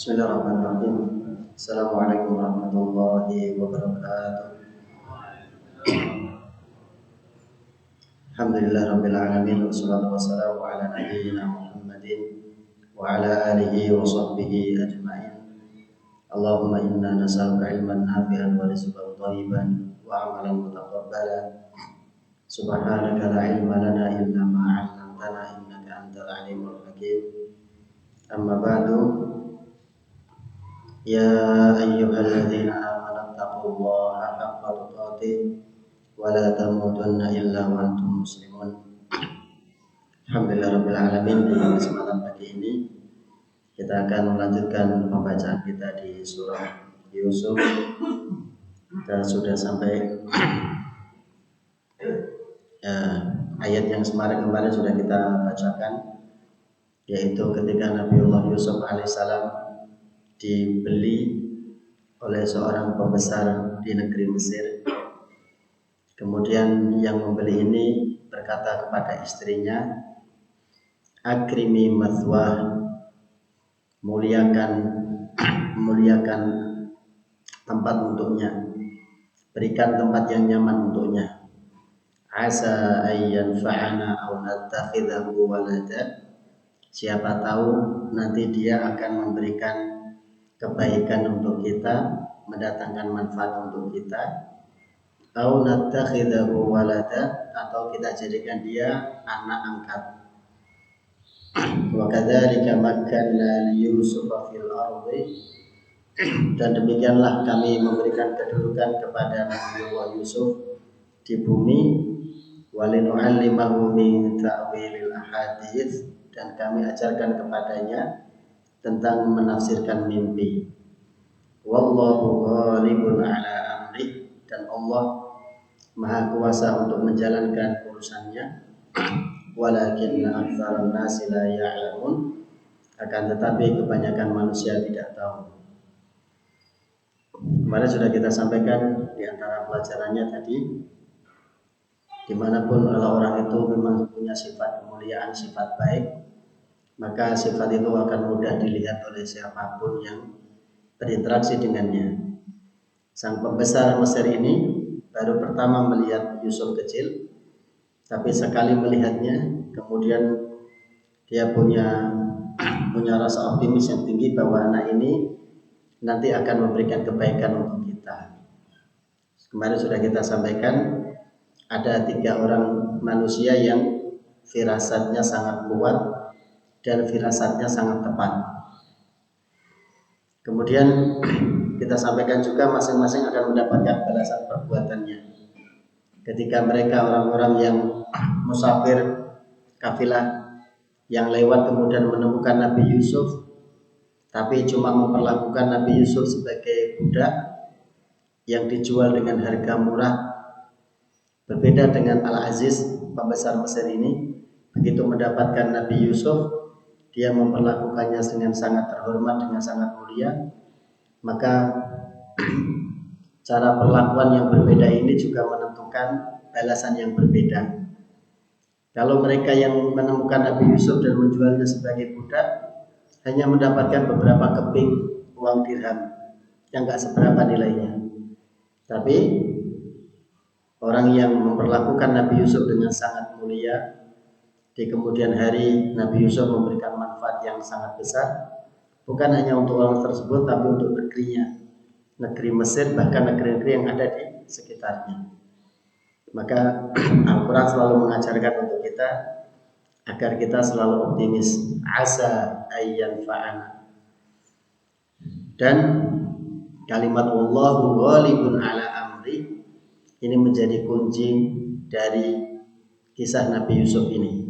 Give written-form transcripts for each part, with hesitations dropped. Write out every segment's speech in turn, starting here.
Bismillahirrahmanirrahim. Assalamualaikum warahmatullahi wabarakatuh. Alhamdulillah rabbil alamin wassalatu wassalamu ala nabiyyina Muhammadin wa ala alihi wa sahbihi ajma'in. Allahumma inna nas'aluka ilman nafi'an wa rizqan thayyiban wa amalan mutaqabbalan. Subhanaka la ilma lana illa ma 'allamtana innaka antal alimul hakim. Amma ba'du. Ya ayyuhalladzina amanu taqullaha haqqa tuqatih wa la tamutunna illa wa antum muslimun. Alhamdulillahirabbil alamin. Di kesempatan pagi ini kita akan melanjutkan pembacaan kita di surah Yusuf. Kita sudah sampai ayat yang kemarin sudah kita bacakan, yaitu ketika Nabiullah Yusuf alaihissalam dibeli oleh seorang pembesar di negeri Mesir. Kemudian yang membeli ini berkata kepada istrinya, akrimi mathwah, muliakan tempat untuknya, berikan tempat yang nyaman untuknya. Asa ayyan fa'ana aw nattakhidahu walada, siapa tahu nanti dia akan memberikan kebaikan untuk kita, mendatangkan manfaat untuk kita. Au nattakhidahu walada, atau kita jadikan dia anak angkat. Wa kadzalika makkanna li Yusufa fil ardi, dan demikianlah kami memberikan kedudukan kepada Nabiullah Yusuf di bumi. Walinu'allimahu min ta'wilil ahadits, dan kami ajarkan kepadanya tentang menafsirkan mimpi. Wallahu ghalibun ala amri, dan Allah Maha kuasa untuk menjalankan urusannya. Walakinna aktsarun nasi la ya'lamun, akan tetapi kebanyakan manusia tidak tahu. Kemarin sudah kita sampaikan di antara pelajarannya tadi, dimanapun kalau orang itu memang punya sifat kemuliaan, sifat baik, maka sifat itu akan mudah dilihat oleh siapapun yang berinteraksi dengannya. Sang pembesar Mesir ini baru pertama melihat Yusuf kecil, tapi sekali melihatnya, kemudian dia punya rasa optimis yang tinggi bahwa anak ini nanti akan memberikan kebaikan untuk kita. Kemarin sudah kita sampaikan, ada 3 orang manusia yang firasatnya sangat kuat dan firasatnya sangat tepat. Kemudian kita sampaikan juga masing-masing akan mendapatkan balasan perbuatannya. Ketika mereka orang-orang yang musafir kafilah yang lewat kemudian menemukan Nabi Yusuf, tapi cuma memperlakukan Nabi Yusuf sebagai budak yang dijual dengan harga murah. Berbeda dengan Al-Aziz, pembesar Mesir ini, begitu mendapatkan Nabi Yusuf, dia memperlakukannya dengan sangat terhormat, dengan sangat mulia. Maka cara perlakuan yang berbeda ini juga menentukan balasan yang berbeda. Kalau mereka yang menemukan Nabi Yusuf dan menjualnya sebagai budak, hanya mendapatkan beberapa keping uang dirham yang gak seberapa nilainya. Tapi orang yang memperlakukan Nabi Yusuf dengan sangat mulia, di kemudian hari Nabi Yusuf memberikan manfaat yang sangat besar, bukan hanya untuk orang tersebut, tapi untuk negerinya, negeri Mesir, bahkan negeri-negeri yang ada di sekitarnya. Maka Al-Quran selalu mengajarkan untuk kita agar kita selalu optimis. Asa ayyan fa'ana. Dan kalimat Wallahu ghalibun ala amri ini menjadi kunci dari kisah Nabi Yusuf ini.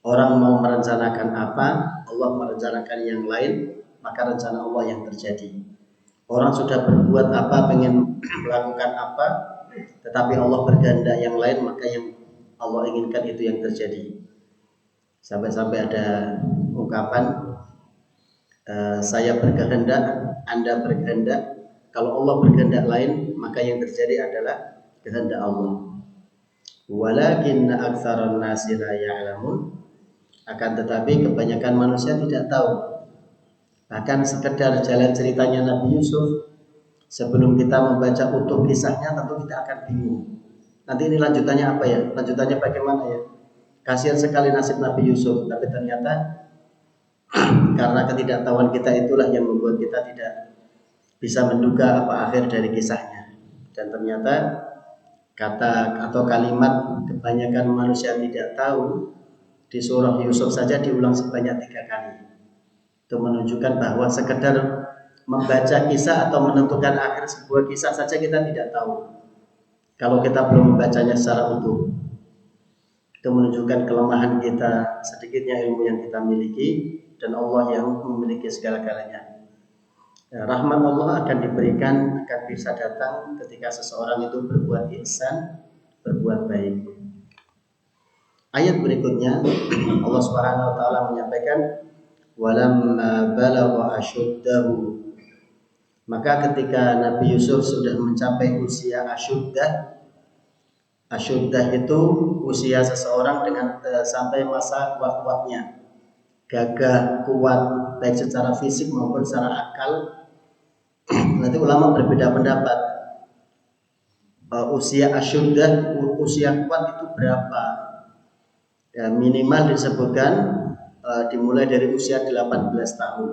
Orang mau merencanakan apa, Allah merencanakan yang lain, maka rencana Allah yang terjadi. Orang sudah berbuat apa, pengen melakukan apa, tetapi Allah berkehendak yang lain, maka yang Allah inginkan itu yang terjadi. Sampai-sampai ada ungkapan, saya berkehendak, Anda berkehendak. Kalau Allah berkehendak lain, maka yang terjadi adalah kehendak Allah. Walakinna aktsarun nasi la ya'lamun, akan tetapi kebanyakan manusia tidak tahu. Bahkan sekedar jalan ceritanya Nabi Yusuf, sebelum kita membaca utuh kisahnya tentu kita akan bingung. Nanti ini lanjutannya apa ya? Lanjutannya bagaimana ya? Kasihan sekali nasib Nabi Yusuf, tapi ternyata karena ketidaktahuan kita itulah yang membuat kita tidak bisa menduga apa akhir dari kisahnya. Dan ternyata kata atau kalimat kebanyakan manusia tidak tahu di surah Yusuf saja diulang sebanyak 3 kali. Itu menunjukkan bahwa sekedar membaca kisah atau menentukan akhir sebuah kisah saja kita tidak tahu kalau kita belum membacanya secara utuh. Itu menunjukkan kelemahan kita, sedikitnya ilmu yang kita miliki, dan Allah yang memiliki segala-galanya. Rahmat Allah akan diberikan, akan bisa datang ketika seseorang itu berbuat ihsan, berbuat baik. Ayat berikutnya Allah Subhanahu wa taala menyampaikan walamma balagha asyuddahu. Maka ketika Nabi Yusuf sudah mencapai usia asyuddah, asyuddah itu usia seseorang dengan sampai masa kuat-kuatnya, gagah, kuat, baik secara fisik maupun secara akal. Nanti ulama berbeda pendapat. Usia asyuddah, usia kuat itu berapa? Ya, minimal disebutkan dimulai dari usia 18 tahun.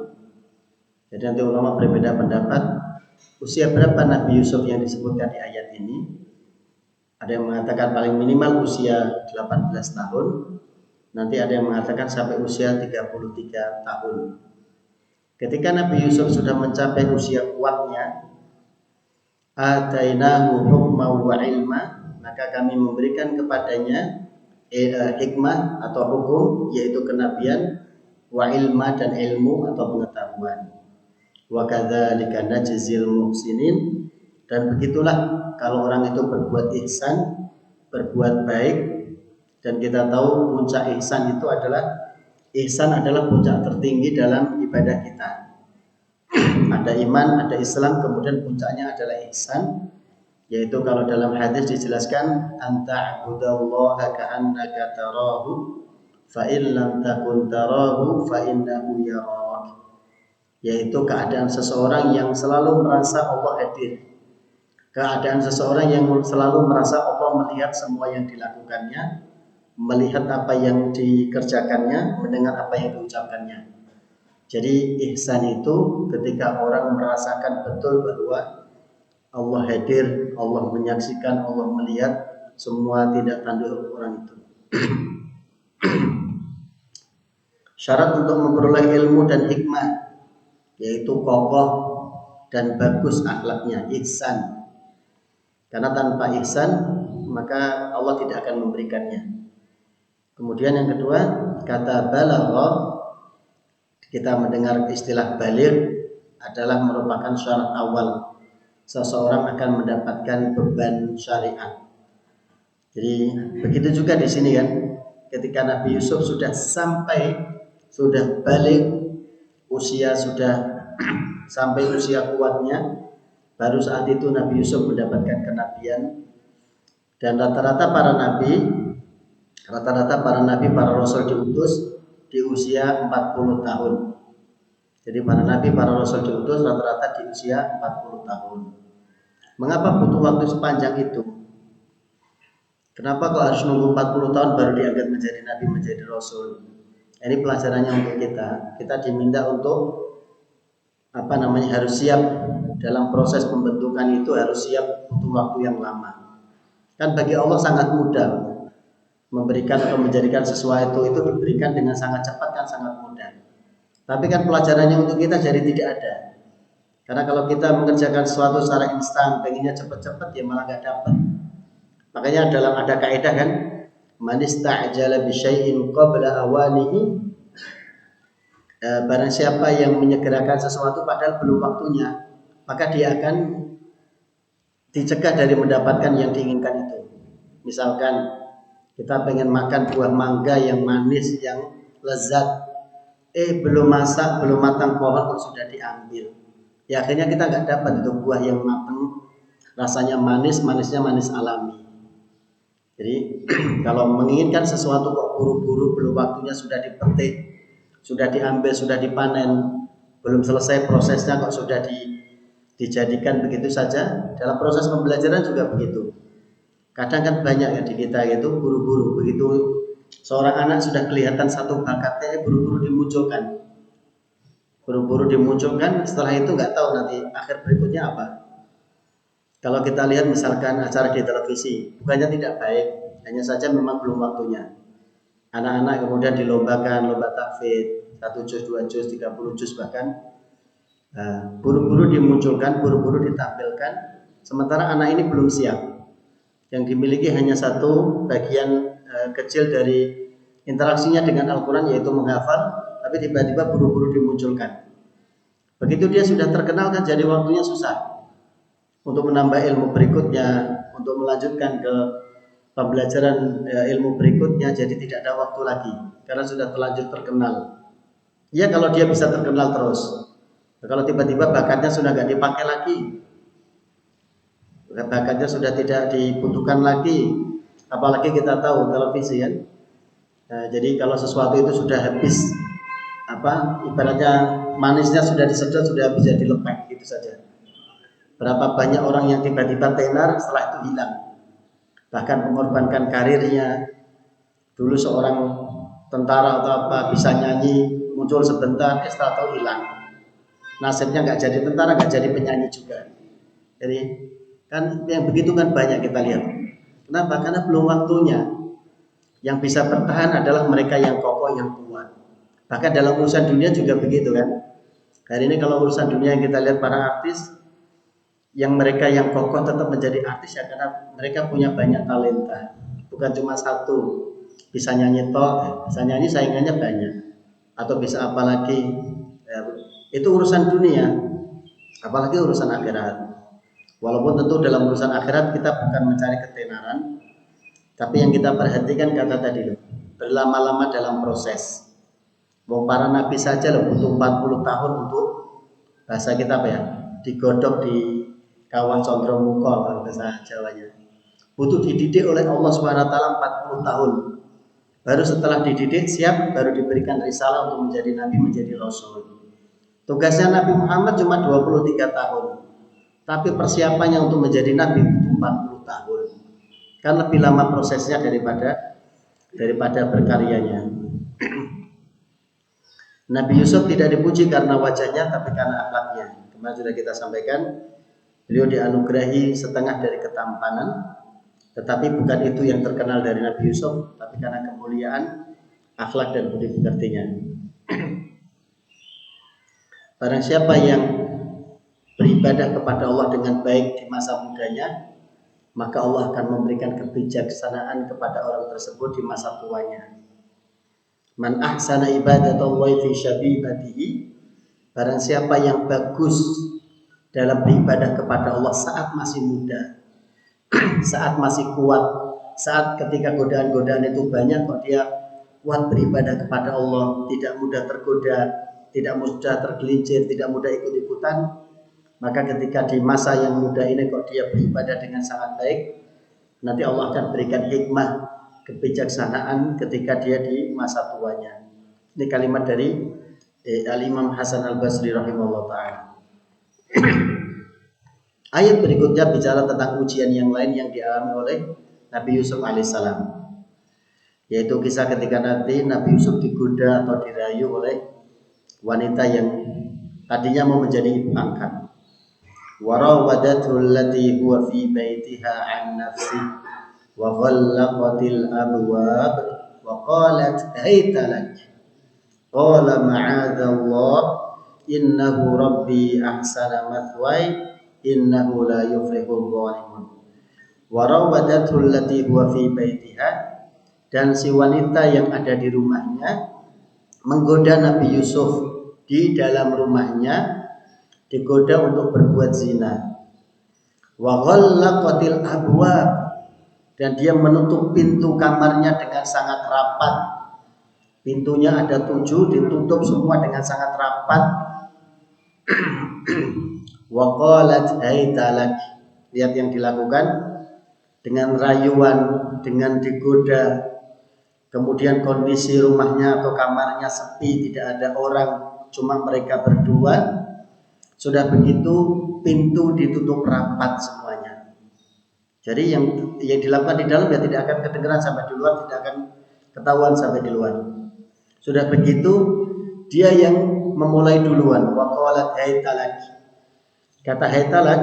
Jadi nanti ulama berbeda pendapat. Usia berapa Nabi Yusuf yang disebutkan di ayat ini? Ada yang mengatakan paling minimal usia 18 tahun. Nanti ada yang mengatakan sampai usia 33 tahun. Ketika Nabi Yusuf sudah mencapai usia kuatnya, atainahu hukma wa ilma, maka kami memberikan kepadanya hikmah atau hukum, yaitu kenabian, wa ilma dan ilmu atau pengetahuan. Wa kadzalika najzil muhsinin, dan begitulah kalau orang itu berbuat ihsan, berbuat baik, dan kita tahu puncak ihsan itu adalah puncak tertinggi dalam ibadah kita. Ada iman, ada Islam, kemudian puncaknya adalah ihsan, yaitu kalau dalam hadis dijelaskan anta'budallaha ka'annaka tarahu fa in lam takun tarahu fa innahu yarak, yaitu keadaan seseorang yang selalu merasa Allah hadir, keadaan seseorang yang selalu merasa Allah melihat semua yang dilakukannya, melihat apa yang dikerjakannya, mendengar apa yang diucapkannya. Jadi ihsan itu ketika orang merasakan betul bahwa Allah hadir, Allah menyaksikan, Allah melihat semua tindak tanduk orang itu. Syarat untuk memperoleh ilmu dan hikmah yaitu kokoh dan bagus akhlaknya, ihsan. Karena tanpa ihsan maka Allah tidak akan memberikannya. Kemudian yang kedua, kata balagha, kita mendengar istilah baligh adalah merupakan syarat awal seseorang akan mendapatkan beban syariat. Jadi begitu juga di sini kan, ketika Nabi Yusuf sudah balik usia, sudah sampai usia kuatnya, baru saat itu Nabi Yusuf mendapatkan kenabian. Dan rata-rata para nabi, para rasul diutus di usia 40 tahun. Jadi para nabi, para rasul diutus rata-rata di usia 40 tahun. Mengapa butuh waktu sepanjang itu? Kenapa kok harus nunggu 40 tahun baru diangkat menjadi nabi, menjadi rasul? Ini pelajarannya untuk kita. Kita diminta untuk harus siap dalam proses pembentukan itu, harus siap butuh waktu yang lama. Kan bagi Allah sangat mudah memberikan atau menjadikan sesuatu itu diberikan dengan sangat cepat, kan sangat mudah. Tapi kan pelajarannya untuk kita jadi tidak ada. Karena kalau kita mengerjakan sesuatu secara instan, pengennya cepat-cepat, ya malah nggak dapat. Makanya ada kaidah kan, man ista'jala bi syai'in qabla awanihi, barang siapa yang menyegerakan sesuatu padahal belum waktunya, maka dia akan dicegah dari mendapatkan yang diinginkan itu. Misalkan kita pengen makan buah mangga yang manis, yang lezat, belum masak, belum matang pohon kok sudah diambil. Ya akhirnya kita nggak dapat itu buah yang matang, rasanya manis, manisnya manis alami. Jadi kalau menginginkan sesuatu kok buru-buru, belum waktunya sudah dipetik, sudah diambil, sudah dipanen, belum selesai prosesnya kok sudah dijadikan begitu saja. Dalam proses pembelajaran juga begitu. Kadang kan banyak ya di kita itu buru-buru, begitu seorang anak sudah kelihatan satu bakatnya buru-buru dimunculkan. Buru-buru dimunculkan, setelah itu nggak tahu nanti akhir berikutnya apa. Kalau kita lihat misalkan acara di televisi, bukannya tidak baik, hanya saja memang belum waktunya. Anak-anak kemudian dilombakan, lomba tahfidz, 1 juz, 2 juz, 30 juz bahkan. Buru-buru dimunculkan, buru-buru ditampilkan, sementara anak ini belum siap. Yang dimiliki hanya satu bagian kecil dari interaksinya dengan Al-Quran, yaitu menghafal, tapi tiba-tiba buru-buru dimunculkan. Begitu dia sudah terkenal kan jadi waktunya susah untuk menambah ilmu berikutnya, untuk melanjutkan ke pembelajaran ilmu berikutnya, jadi tidak ada waktu lagi karena sudah terlanjur terkenal. Ya kalau dia bisa terkenal terus, kalau tiba-tiba bakatnya sudah nggak dipakai lagi, bakatnya sudah tidak dibutuhkan lagi, apalagi kita tahu televisi kan. Jadi kalau sesuatu itu sudah habis, ibaratnya manisnya sudah disedot, sudah bisa dilepek gitu saja. Berapa banyak orang yang tiba-tiba tenar setelah itu hilang, bahkan mengorbankan karirnya. Dulu seorang tentara atau apa bisa nyanyi, muncul sebentar, tahu hilang. Nasibnya nggak jadi tentara, nggak jadi penyanyi juga. Jadi kan yang begitu kan banyak kita lihat. Kenapa? Karena belum waktunya. Yang bisa bertahan adalah mereka yang kokoh, yang kuat. Bahkan dalam urusan dunia juga begitu kan. Hari ini kalau urusan dunia yang kita lihat para artis, yang mereka yang kokoh tetap menjadi artis ya karena mereka punya banyak talenta, bukan cuma satu, bisa nyanyi bisa nyanyi saingannya banyak, atau bisa apalagi itu urusan dunia, apalagi urusan akhirat. Walaupun tentu dalam urusan akhirat kita bukan mencari ketenaran, tapi yang kita perhatikan kata tadi loh, berlama-lama dalam proses. Para nabi saja loh butuh 40 tahun untuk bahasa kita digodok di kawah condro mukol kalau bahasa Jawanya. Butuh dididik oleh Allah SWT 40 tahun. Baru setelah dididik siap, baru diberikan risalah untuk menjadi nabi, menjadi rasul. Tugasnya Nabi Muhammad cuma 23 tahun. Tapi persiapannya untuk menjadi nabi butuh 40 tahun. Kan lebih lama prosesnya daripada berkaryanya. Nabi Yusuf tidak dipuji karena wajahnya, tapi karena akhlaknya. Kemarin sudah kita sampaikan, beliau dianugerahi setengah dari ketampanan, tetapi bukan itu yang terkenal dari Nabi Yusuf, tapi karena kemuliaan akhlak dan budi pekertinya. Barang siapa yang beribadah kepada Allah dengan baik di masa mudanya, maka Allah akan memberikan kebijaksanaan kepada orang tersebut di masa tuanya. Man ahsana ibadatallahi fi syabibatihi, barang siapa yang bagus dalam beribadah kepada Allah saat masih muda, saat masih kuat, saat ketika godaan-godaan itu banyak kok dia kuat beribadah kepada Allah, tidak mudah tergoda, tidak mudah tergelincir, tidak mudah ikut-ikutan, maka ketika di masa yang muda ini kok dia beribadah dengan sangat baik, nanti Allah akan berikan hikmah, kebijaksanaan ketika dia di masa tuanya. Ini kalimat dari Al-Imam Hasan Al-Basri rahimahullah ta'ala. Ayat berikutnya bicara tentang ujian yang lain yang dialami oleh Nabi Yusuf alaihissalam, yaitu kisah ketika nanti Nabi Yusuf digoda atau dirayu oleh wanita yang tadinya mau menjadi ibu angkat. Warawadathu allati huwa fi baitiha an nafsihi wa ghallaqatil abwab wa qalat hayta lak qala ma'adzallah innahu rabbi ahsana mathwaya innahu la yuflihul zalimun. Wa rawadathu allati huwa fi baitiha, dan si wanita yang ada di rumahnya menggoda Nabi Yusuf di dalam rumahnya, digoda untuk berbuat zina. Wa ghallaqatil abwab, dan dia menutup pintu kamarnya dengan sangat rapat. Pintunya ada 7, ditutup semua dengan sangat rapat. Wa qalat haytalak, lihat yang dilakukan dengan rayuan, dengan digoda, kemudian kondisi rumahnya atau kamarnya sepi, tidak ada orang, cuma mereka berdua, sudah begitu pintu ditutup rapat semuanya. Jadi yang dilakukan di dalam ya tidak akan kedengaran sampai di luar, tidak akan ketahuan sampai di luar. Sudah begitu dia yang memulai duluan. Wa qalat haytalak. Kata haytalak,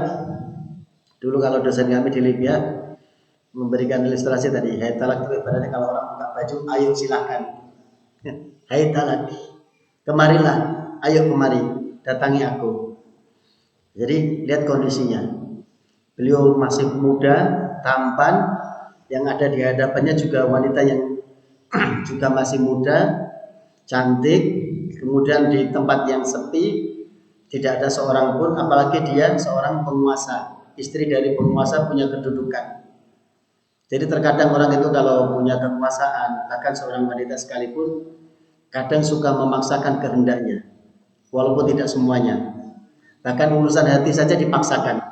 dulu kalau dosen kami di Libya memberikan ilustrasi tadi, haytalak itu ibaratnya kalau orang buka baju, ayo silakan. Haytalak, kemarilah, ayo kemari, datangi aku. Jadi lihat kondisinya. Beliau masih muda, tampan, yang ada di hadapannya juga wanita yang juga masih muda, cantik, kemudian di tempat yang sepi, tidak ada seorang pun, apalagi dia seorang penguasa, istri dari penguasa punya kedudukan. Jadi terkadang orang itu kalau punya kekuasaan, bahkan seorang wanita sekalipun, kadang suka memaksakan kehendaknya, walaupun tidak semuanya. Bahkan urusan hati saja dipaksakan.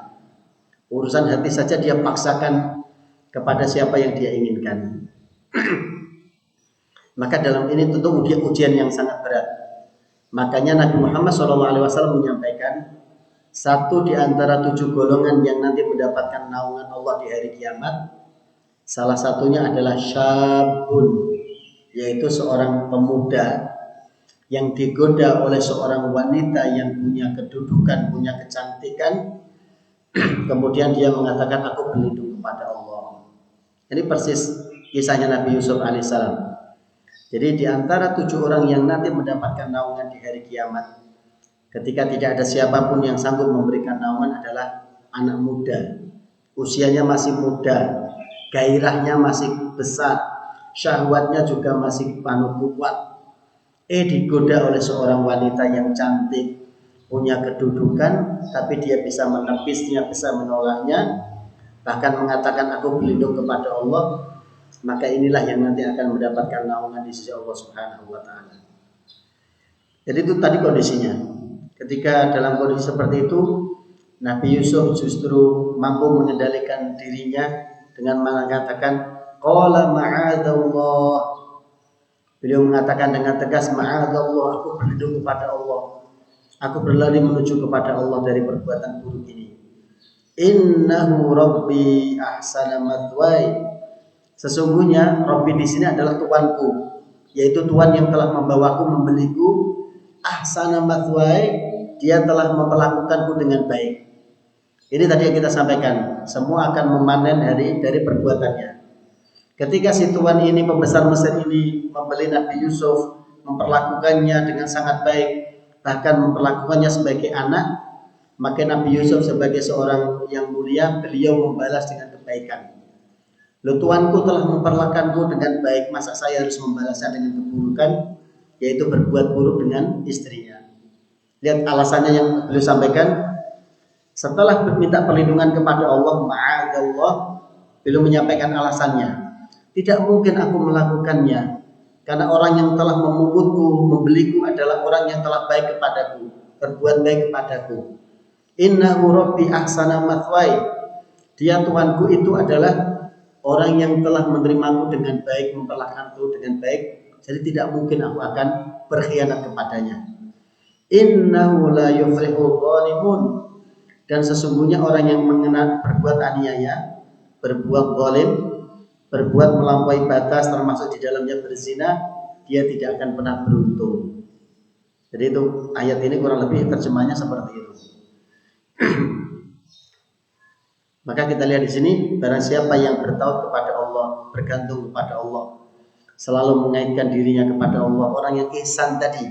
Urusan hati saja dia paksakan kepada siapa yang dia inginkan. Maka dalam ini tentu ujian yang sangat berat. Makanya Nabi Muhammad SAW menyampaikan, satu di antara 7 golongan yang nanti mendapatkan naungan Allah di hari kiamat, salah satunya adalah syabun, yaitu seorang pemuda yang digoda oleh seorang wanita yang punya kedudukan, punya kecantikan, kemudian dia mengatakan aku berlindung kepada Allah. Ini persis kisahnya Nabi Yusuf alaihissalam. Jadi di antara 7 orang yang nanti mendapatkan naungan di hari kiamat, ketika tidak ada siapapun yang sanggup memberikan naungan adalah anak muda. Usianya masih muda, gairahnya masih besar, syahwatnya juga masih penuh kuat. Digoda oleh seorang wanita yang cantik, punya kedudukan, tapi dia bisa menepisnya, bisa menolaknya, bahkan mengatakan aku berlindung kepada Allah, maka inilah yang nanti akan mendapatkan naungan di sisi Allah Subhanahu wa taala. Jadi itu tadi kondisinya. Ketika dalam kondisi seperti itu, Nabi Yusuf justru mampu mengendalikan dirinya dengan mengatakan qala ma'adzallah. Beliau mengatakan dengan tegas, ma'adzallah, aku berlindung kepada Allah. Aku berlari menuju kepada Allah dari perbuatan buruk ini. Innahu rabbi ahsana mathwai. Sesungguhnya Rabbi di sini adalah Tuanku, yaitu Tuhan yang telah membawaku, membeliku. Ahsana mathwai, dia telah memperlakukanku dengan baik. Ini tadi yang kita sampaikan, semua akan memanen dari perbuatannya. Ketika si tuan ini, pembesar Mesir ini membeli Nabi Yusuf, memperlakukannya dengan sangat baik, bahkan memperlakukannya sebagai anak, maka Nabi Yusuf sebagai seorang yang mulia, beliau membalas dengan kebaikan. Loh, tuanku telah memperlakukanku dengan baik, masa saya harus membalasnya dengan keburukan, yaitu berbuat buruk dengan istrinya. Lihat alasannya yang beliau sampaikan. Setelah meminta perlindungan kepada Allah, ma'adzallah, beliau menyampaikan alasannya. Tidak mungkin aku melakukannya, karena orang yang telah memungutku, membeliku adalah orang yang telah baik kepadaku, berbuat baik kepadaku. Innahu rabbi ahsana mathwai. Dia Tuhanku itu adalah orang yang telah menerimaku dengan baik, memperlakukanku dengan baik. Jadi tidak mungkin aku akan berkhianat kepadanya. Innahu la yuflihul zalimun. Dan sesungguhnya orang yang mengenal berbuat aniaya, berbuat zalim, berbuat melampaui batas termasuk di dalamnya berzina, dia tidak akan pernah beruntung. Jadi itu ayat ini kurang lebih terjemahnya seperti itu. Maka kita lihat di sini, barang siapa yang bertaubat kepada Allah, bergantung kepada Allah, selalu mengaitkan dirinya kepada Allah, orang yang ihsan tadi,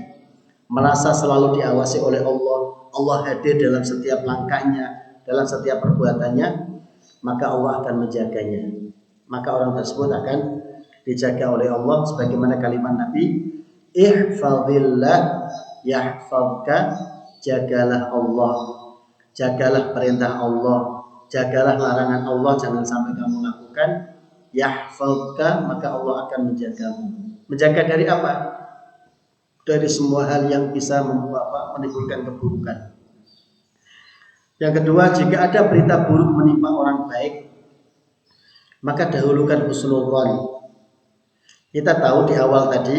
merasa selalu diawasi oleh Allah, Allah hadir dalam setiap langkahnya, dalam setiap perbuatannya, maka Allah akan menjaganya. Maka orang tersebut akan dijaga oleh Allah, sebagaimana kalimat Nabi, ihfazillah yahfazka, jagalah Allah, jagalah perintah Allah, jagalah larangan Allah, jangan sampai kamu lakukan. Yahfazka, maka Allah akan menjagamu. Menjaga dari apa? Dari semua hal yang bisa menimbulkan keburukan. Yang kedua, jika ada berita buruk menimpa orang baik, maka dahulukan husnul dzan. Kita tahu di awal tadi,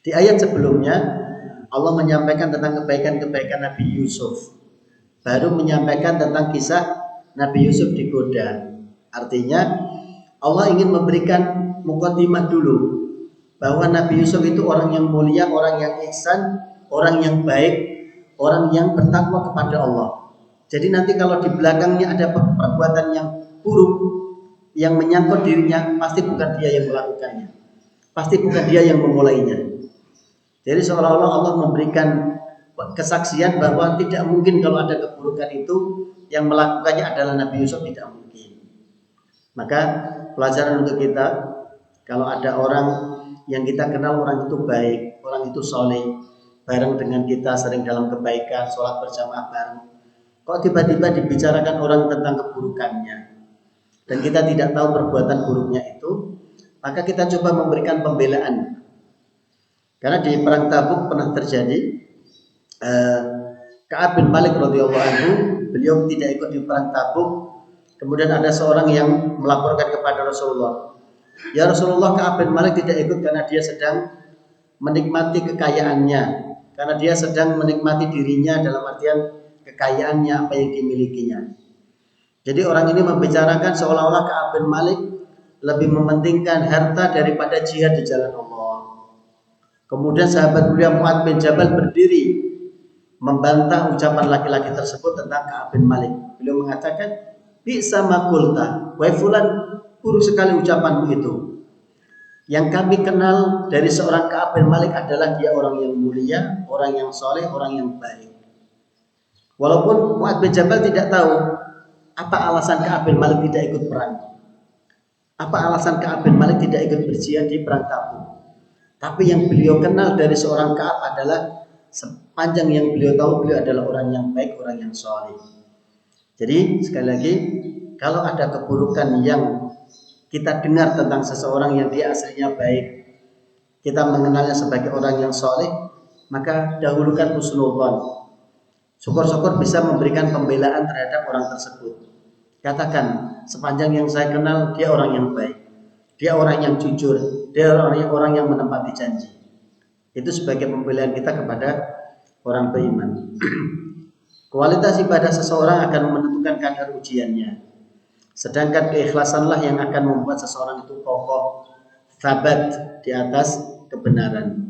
di ayat sebelumnya, Allah menyampaikan tentang kebaikan-kebaikan Nabi Yusuf, baru menyampaikan tentang kisah Nabi Yusuf digoda. Artinya Allah ingin memberikan mukadimah dulu bahwa Nabi Yusuf itu orang yang mulia, orang yang ihsan, orang yang baik, orang yang bertakwa kepada Allah. Jadi nanti kalau di belakangnya ada perbuatan yang buruk yang menyangkut dirinya, pasti bukan dia yang melakukannya, pasti bukan dia yang memulainya. Jadi seolah-olah Allah memberikan kesaksian bahwa tidak mungkin kalau ada keburukan itu yang melakukannya adalah Nabi Yusuf, tidak mungkin. Maka pelajaran untuk kita, kalau ada orang yang kita kenal orang itu baik, orang itu soleh, bareng dengan kita sering dalam kebaikan, sholat berjamaah bareng, kok tiba-tiba dibicarakan orang tentang keburukannya dan kita tidak tahu perbuatan buruknya itu, maka kita coba memberikan pembelaan. Karena di perang Tabuk pernah terjadi, Ka'ab bin Malik radhiyallahu anhu, beliau tidak ikut di perang Tabuk. Kemudian ada seorang yang melaporkan kepada Rasulullah, ya Rasulullah, Ka'ab bin Malik tidak ikut karena dia sedang menikmati kekayaannya, karena dia sedang menikmati dirinya dalam artian kekayaannya, apa yang dimilikinya. Jadi orang ini membicarakan seolah-olah Ka'ab bin Malik lebih mementingkan harta daripada jihad di jalan Allah. Kemudian sahabat beliau Mu'adz bin Jabal berdiri membantah ucapan laki-laki tersebut tentang Ka'ab bin Malik. Beliau mengatakan, bi'sa ma qulta, wahai fulan, buruk sekali ucapanmu itu. Yang kami kenal dari seorang Ka'ab bin Malik adalah dia orang yang mulia, orang yang soleh, orang yang baik. Walaupun Mu'adz bin Jabal tidak tahu apa alasan Ka'ab bin Malik tidak ikut perang, apa alasan Ka'ab bin Malik tidak ikut berjihad di perang Tabuk. Tapi yang beliau kenal dari seorang Ka'ab adalah, sepanjang yang beliau tahu, beliau adalah orang yang baik, orang yang soleh. Jadi sekali lagi, kalau ada keburukan yang kita dengar tentang seseorang yang dia aslinya baik, kita mengenalnya sebagai orang yang soleh, maka dahulukan husnudzon. Syukur-syukur bisa memberikan pembelaan terhadap orang tersebut. Katakan, sepanjang yang saya kenal, dia orang yang baik, dia orang yang jujur, dia orang yang menepati janji. Itu sebagai pembelaan kita kepada orang beriman. Kualitas ibadah seseorang akan menentukan kadar ujiannya. Sedangkan keikhlasanlah yang akan membuat seseorang itu kokoh, sabat di atas kebenaran.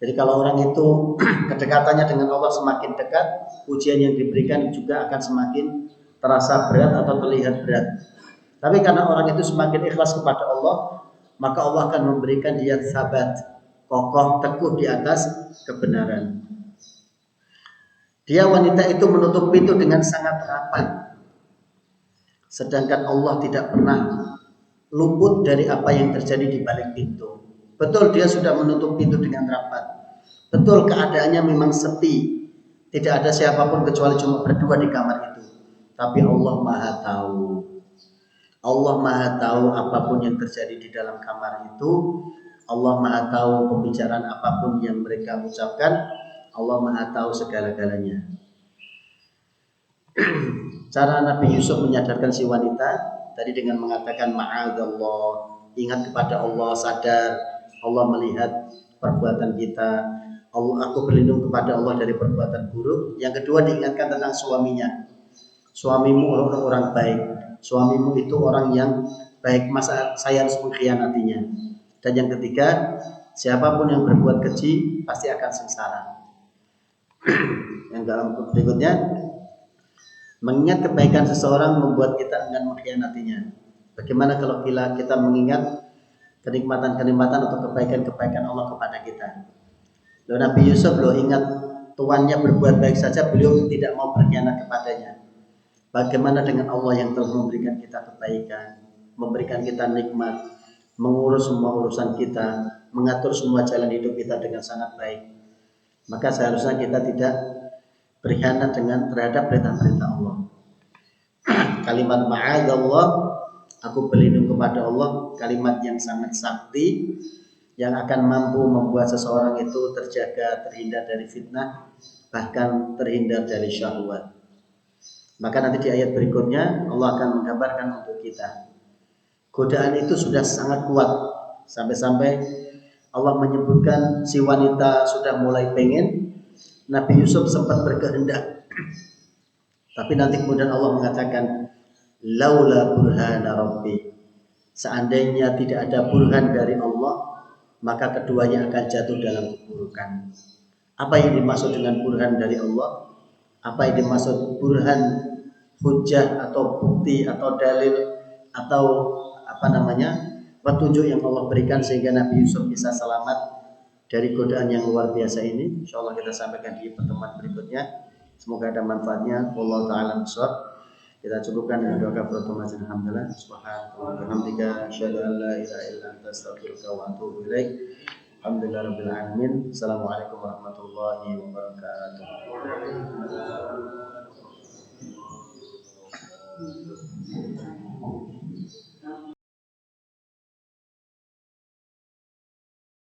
Jadi kalau orang itu kedekatannya dengan Allah semakin dekat, ujian yang diberikan juga akan semakin terasa berat atau terlihat berat. Tapi karena orang itu semakin ikhlas kepada Allah, maka Allah akan memberikan dia sabat, kokoh, teguh di atas kebenaran. Dia wanita itu menutup pintu dengan sangat rapat, sedangkan Allah tidak pernah luput dari apa yang terjadi di balik pintu. Betul dia sudah menutup pintu dengan rapat, betul keadaannya memang sepi, tidak ada siapapun kecuali cuma berdua di kamar itu. Tapi Allah Maha Tahu. Allah Maha Tahu apapun yang terjadi di dalam kamar itu. Allah Maha Tahu pembicaraan apapun yang mereka ucapkan. Allah Maha Tahu segala-galanya. Cara Nabi Yusuf menyadarkan si wanita tadi dengan mengatakan ma'adzallah, ingat kepada Allah, sadar Allah melihat perbuatan kita. Aku berlindung kepada Allah dari perbuatan buruk. Yang kedua, diingatkan tentang suaminya. Suamimu orang baik, suamimu itu orang yang baik, masa saya harus mengkhianatinya. Dan yang ketiga, siapapun yang berbuat keji pasti akan sengsara. Yang dalam berikutnya, mengingat kebaikan seseorang membuat kita enggan mengkhianatinya. Bagaimana kalau kita mengingat kenikmatan-kenikmatan atau kebaikan-kebaikan Allah kepada kita? Lalu Nabi Yusuf ingat tuannya berbuat baik saja, beliau tidak mau berkhianat kepadanya. Bagaimana dengan Allah yang telah memberikan kita kebaikan, memberikan kita nikmat, mengurus semua urusan kita, mengatur semua jalan hidup kita dengan sangat baik. Maka seharusnya kita tidak berkhianat terhadap perintah-perintah Allah. Kalimat ma'adzallah, aku berlindung kepada Allah, kalimat yang sangat sakti, yang akan mampu membuat seseorang itu terjaga, terhindar dari fitnah, bahkan terhindar dari syahwat. Maka nanti di ayat berikutnya Allah akan menggambarkan untuk kita, godaan itu sudah sangat kuat, sampai-sampai Allah menyebutkan si wanita sudah mulai pengen, Nabi Yusuf sempat berkehendak. Tapi nanti kemudian Allah mengatakan, laula burhana rabbi. Seandainya tidak ada burhan dari Allah, maka keduanya akan jatuh dalam keburukan. Apa yang dimaksud dengan burhan dari Allah? Apa yang dimaksud burhan, hujah atau bukti atau dalil atau petunjuk yang Allah berikan sehingga Nabi Yusuf bisa selamat dari godaan yang luar biasa ini? Insyaallah kita sampaikan di pertemuan berikutnya. Semoga ada manfaatnya. Wallahu taala bishawab. Kita cukupkan dengan doa kafaratul majlis. Alhamdulillah. Subhanallah wa bihamdika asyhadu an la ilaha illa anta astaghfiruka wa atubu ilaik. Alhamdulillahirabbil alamin. Assalamualaikum warahmatullahi wabarakatuh.